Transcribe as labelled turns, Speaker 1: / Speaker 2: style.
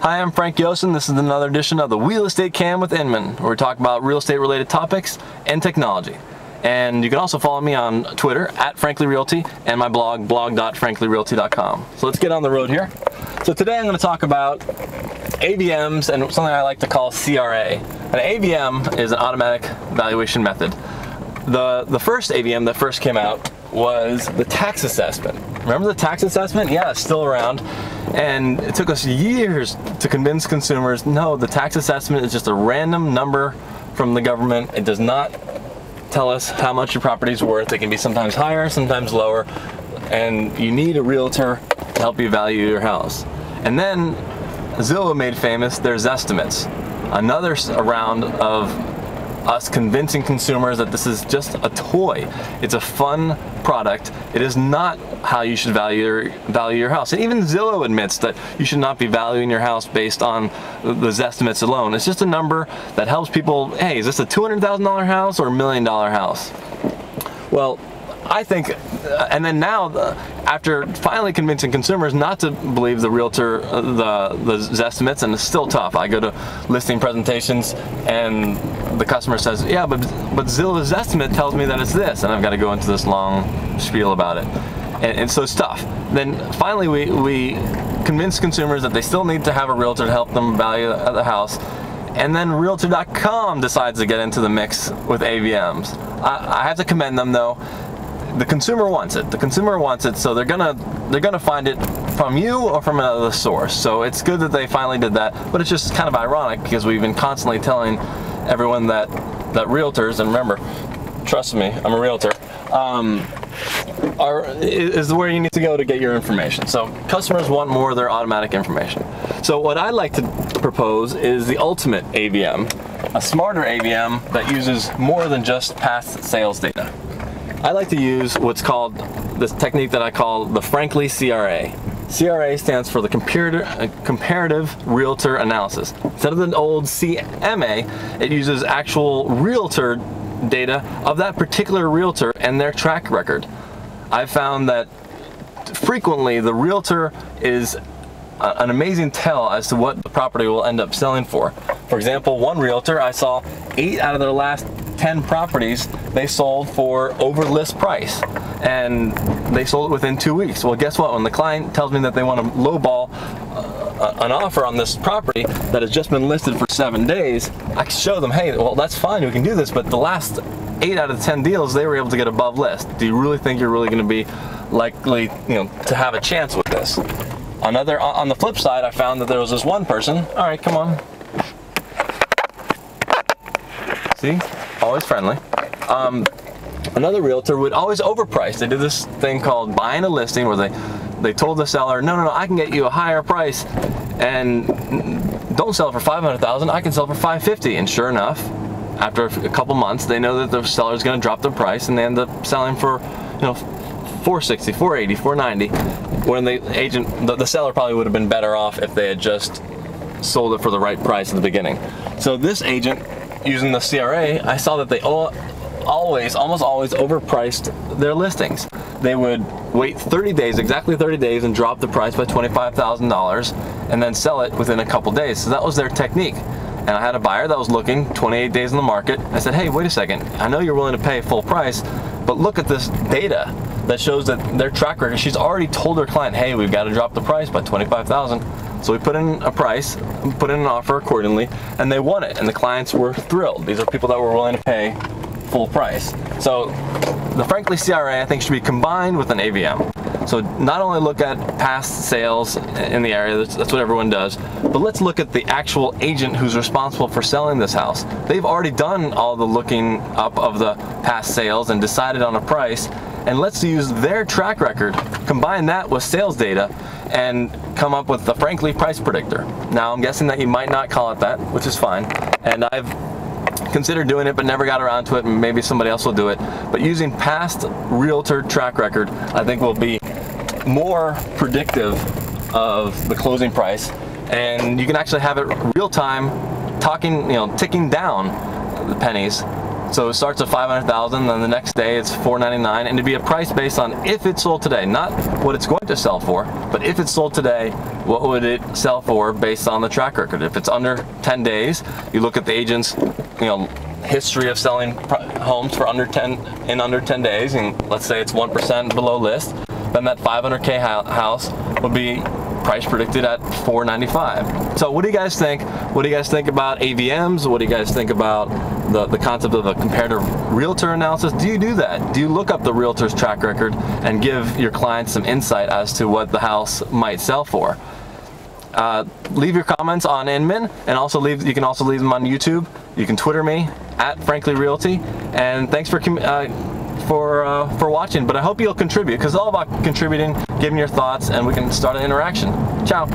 Speaker 1: Hi, I'm Frank Yosen. This is another edition of the Real Estate Cam with Inman, where we talk about real estate related topics and technology. And you can also follow me on Twitter at FranklyRealty and my blog, blog.franklyrealty.com. So let's get on the road here. So today I'm going to talk about AVMs and something I like to call CRA. An AVM is an automatic valuation method. The first AVM that first came out was the tax assessment. Remember the tax assessment? Yeah, it's still around. And it took us years to convince consumers, no, the tax assessment is just a random number from the government. It does not tell us how much your property is worth. It can be sometimes higher, sometimes lower, and you need a realtor to help you value your house. And then Zillow made famous their Zestimates. Another round of us convincing consumers that this is just a toy. It's a fun product. It is not how you should value your house. And even Zillow admits that you should not be valuing your house based on the Zestimates alone. It's just a number that helps people, hey, is this a $200,000 house or a $1 million house? Well, I think, and then now, after finally convincing consumers not to believe the realtor, the Zestimates, and it's still tough. I go to listing presentations and the customer says, yeah, but Zillow's estimate tells me that it's this, and I've got to go into this long spiel about it. And so it's tough. Then finally we convince consumers that they still need to have a realtor to help them value the house. And then Realtor.com decides to get into the mix with AVMs. I have to commend them though. The consumer wants it. The consumer wants it, so they're gonna find it from you or from another source. So it's good that they finally did that, but it's just kind of ironic because we've been constantly telling everyone that realtors, and remember, trust me, I'm a realtor, is where you need to go to get your information. So customers want more of their automatic information. So what I like to propose is the ultimate AVM, a smarter AVM that uses more than just past sales data. I like to use what's called, this technique that I call the Frankly CRA. CRA stands for the comparative realtor analysis. Instead of the old CMA, it uses actual realtor data of that particular realtor and their track record. I've found that frequently the realtor is an amazing tell as to what the property will end up selling for. For example, one realtor, I saw 8 out of their last 10 properties they sold for over list price, and they sold it within 2 weeks. Well, guess what? When the client tells me that they want to lowball an offer on this property that has just been listed for 7 days, I can show them, hey, well, that's fine, we can do this, but the last 8 out of 10 deals they were able to get above list. Do you really think you're really going to be likely, to have a chance with this? On the flip side, I found that there was this one person. All right, come on. See, always friendly. Another realtor would always overprice. They did this thing called buying a listing, where they told the seller, no, I can get you a higher price, and don't sell it for $500,000. I can sell it for $550,000. And sure enough, after a couple months, they know that the seller is going to drop the price, and they end up selling for, $460,000, $480,000, $490,000. When the seller probably would have been better off if they had just sold it for the right price at the beginning. So this agent, using the CRA, I saw that they almost always overpriced their listings. They would wait 30 days, exactly 30 days, and drop the price by $25,000 and then sell it within a couple days. So that was their technique. And I had a buyer that was looking 28 days in the market. I said, hey, wait a second. I know you're willing to pay full price, but look at this data that shows that their track record. She's already told her client, hey, we've got to drop the price by $25,000. So we put in a price, put in an offer accordingly, and they won it, and the clients were thrilled. These are people that were willing to pay full price. So the Frankly CRA, I think, should be combined with an AVM. So not only look at past sales in the area, that's what everyone does, but let's look at the actual agent who's responsible for selling this house. They've already done all the looking up of the past sales and decided on a price, and let's use their track record, combine that with sales data, and come up with the Frankly price predictor. Now, I'm guessing that you might not call it that, which is fine, and I've considered doing it but never got around to it, and maybe somebody else will do it. But using past realtor track record, I think, will be more predictive of the closing price, and you can actually have it real time, ticking down the pennies. So it starts at $500,000, then the next day it's $499, and to be a price based on if it sold today, not what it's going to sell for, but if it sold today, what would it sell for based on the track record? If it's under 10 days, you look at the agent's, history of selling homes for under 10 days, and let's say it's 1% below list, then that $500K house would be price predicted at $495. So what do you guys think? What do you guys think about AVMs? What do you guys think about the concept of a comparative realtor analysis? Do you do that? Do you look up the realtor's track record and give your clients some insight as to what the house might sell for? Leave your comments on Inman, and you can also leave them on YouTube. You can Twitter me at Frankly Realty, and thanks for watching. But I hope you'll contribute, because it's all about contributing, giving your thoughts, and we can start an interaction. Ciao.